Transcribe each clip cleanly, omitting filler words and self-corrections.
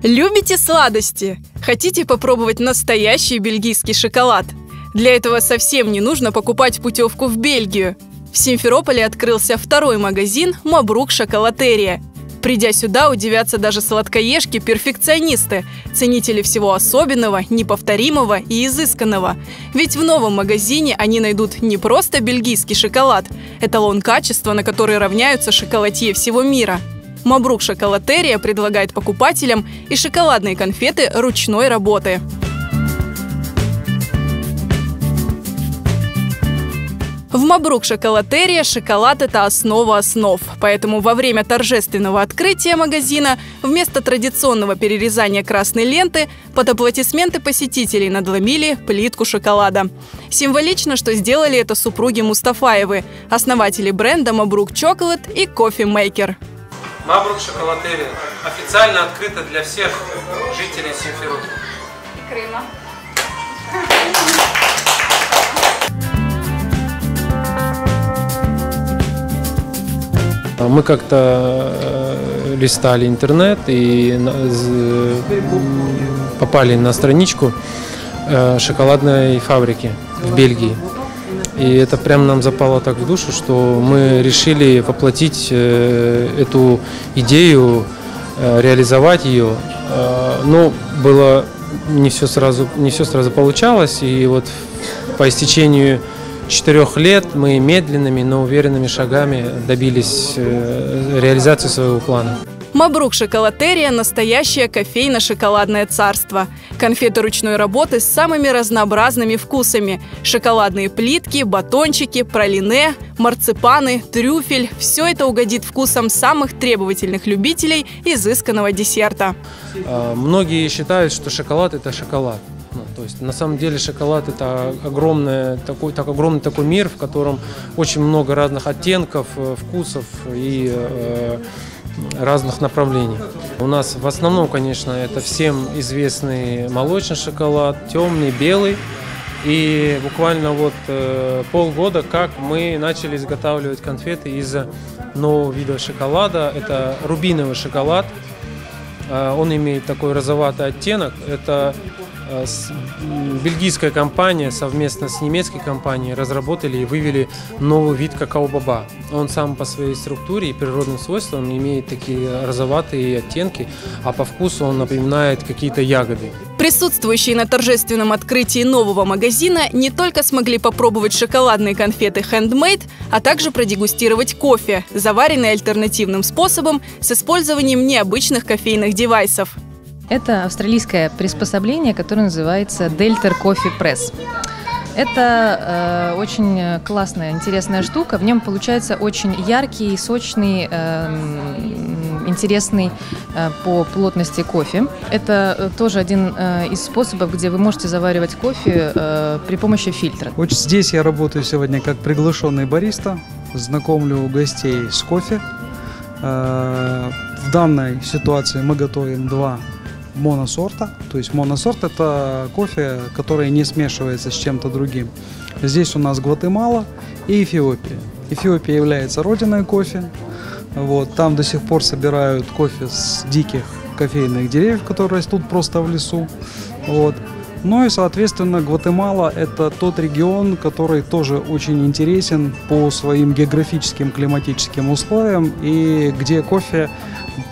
Любите сладости? Хотите попробовать настоящий бельгийский шоколад? Для этого совсем не нужно покупать путевку в Бельгию. В Симферополе открылся второй магазин «Мабрук Шоколатерия». Придя сюда, удивятся даже сладкоежки-перфекционисты, ценители всего особенного, неповторимого и изысканного. Ведь в новом магазине они найдут не просто бельгийский шоколад, эталон качества, на который равняются шоколадье всего мира. «Мабрук Шоколатерия» предлагает покупателям и шоколадные конфеты ручной работы. В «Мабрук Шоколатерия» шоколад – это основа основ. Поэтому во время торжественного открытия магазина вместо традиционного перерезания красной ленты под аплодисменты посетителей надломили плитку шоколада. Символично, что сделали это супруги Мустафаевы, основатели бренда «Мабрук Чоколад» и «Кофе-мейкер». «Мабрук Шоколатерия» официально открыта для всех жителей Симферополя и Крыма. Мы как-то листали интернет и попали на страничку шоколадной фабрики в Бельгии. И это прям нам запало так в душу, что мы решили воплотить эту идею, реализовать ее. Но было не все сразу получалось, и вот по истечению 4 лет мы медленными, но уверенными шагами добились реализации своего плана. «Мабрук Шоколатерия» – настоящее кофейно-шоколадное царство. Конфеты ручной работы с самыми разнообразными вкусами. Шоколадные плитки, батончики, пралине, марципаны, трюфель – все это угодит вкусам самых требовательных любителей изысканного десерта. Многие считают, что шоколад – это шоколад. То есть на самом деле шоколад – это огромный такой мир, в котором очень много разных оттенков, вкусов и разных направлений. У нас в основном, конечно, это всем известный молочный шоколад, темный, белый. И буквально вот полгода, как мы начали изготавливать конфеты из нового вида шоколада. Это рубиновый шоколад. Он имеет такой розоватый оттенок. Это бельгийская компания совместно с немецкой компанией разработали и вывели новый вид какао-боба. Он сам по своей структуре и природным свойствам имеет такие розоватые оттенки, а по вкусу он напоминает какие-то ягоды. Присутствующие на торжественном открытии нового магазина не только смогли попробовать шоколадные конфеты handmade, а также продегустировать кофе, заваренный альтернативным способом с использованием необычных кофейных девайсов. Это австралийское приспособление, которое называется Delter Coffee Press. Это очень классная, интересная штука. В нем получается очень яркий, сочный, интересный по плотности кофе. Это тоже один из способов, где вы можете заваривать кофе при помощи фильтра. Вот здесь я работаю сегодня как приглашенный бариста, знакомлю гостей с кофе. В данной ситуации мы готовим 2 моносорта. То есть моносорт – это кофе, который не смешивается с чем-то другим. Здесь у нас Гватемала и Эфиопия. Эфиопия является родиной кофе. Вот, там до сих пор собирают кофе с диких кофейных деревьев, которые растут просто в лесу. Вот. Ну и, соответственно, Гватемала – это тот регион, который тоже очень интересен по своим географическим, климатическим условиям, и где кофе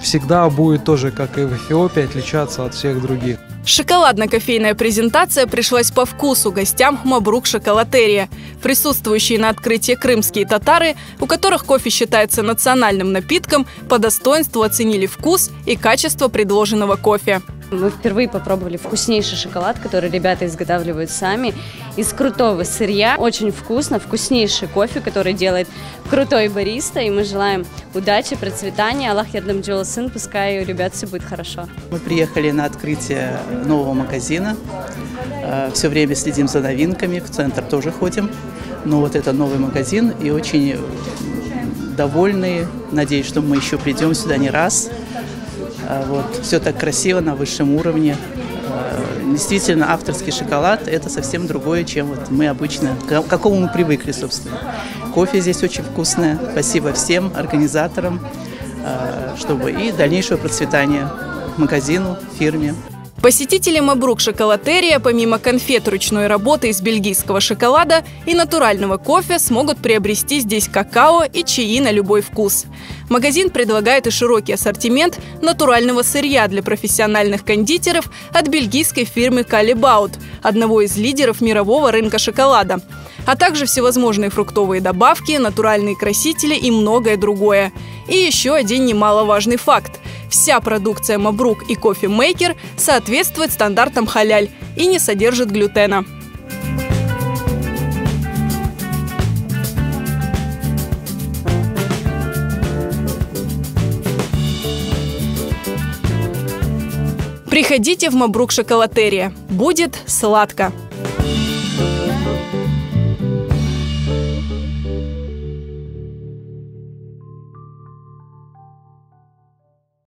всегда будет тоже, как и в Эфиопии, отличаться от всех других. Шоколадно-кофейная презентация пришлась по вкусу гостям «Мабрук Шоколатерия». Присутствующие на открытии крымские татары, у которых кофе считается национальным напитком, по достоинству оценили вкус и качество предложенного кофе. Мы впервые попробовали вкуснейший шоколад, который ребята изготавливают сами, из крутого сырья. Очень вкусно, вкуснейший кофе, который делает крутой бариста. И мы желаем удачи, процветания. Аллах ярдам джоласын, пускай у ребят все будет хорошо. Мы приехали на открытие нового магазина. Все время следим за новинками, в центр тоже ходим. Но вот это новый магазин и очень довольны. Надеюсь, что мы еще придем сюда не раз. Вот. Все так красиво, на высшем уровне. Действительно, авторский шоколад – это совсем другое, чем вот мы обычно, к какому мы привыкли, собственно. Кофе здесь очень вкусное. Спасибо всем организаторам, чтобы и дальнейшего процветания магазину, фирме. Посетители Мабрук шоколатерия помимо конфет ручной работы из бельгийского шоколада и натурального кофе смогут приобрести здесь какао и чаи на любой вкус. Магазин предлагает и широкий ассортимент натурального сырья для профессиональных кондитеров от бельгийской фирмы Callebaut, одного из лидеров мирового рынка шоколада, а также всевозможные фруктовые добавки, натуральные красители и многое другое. И еще один немаловажный факт. Вся продукция Мабрук и кофемейкер соответствует стандартам халяль и не содержит глютена. Приходите в Мабрук шоколатерия. Будет сладко!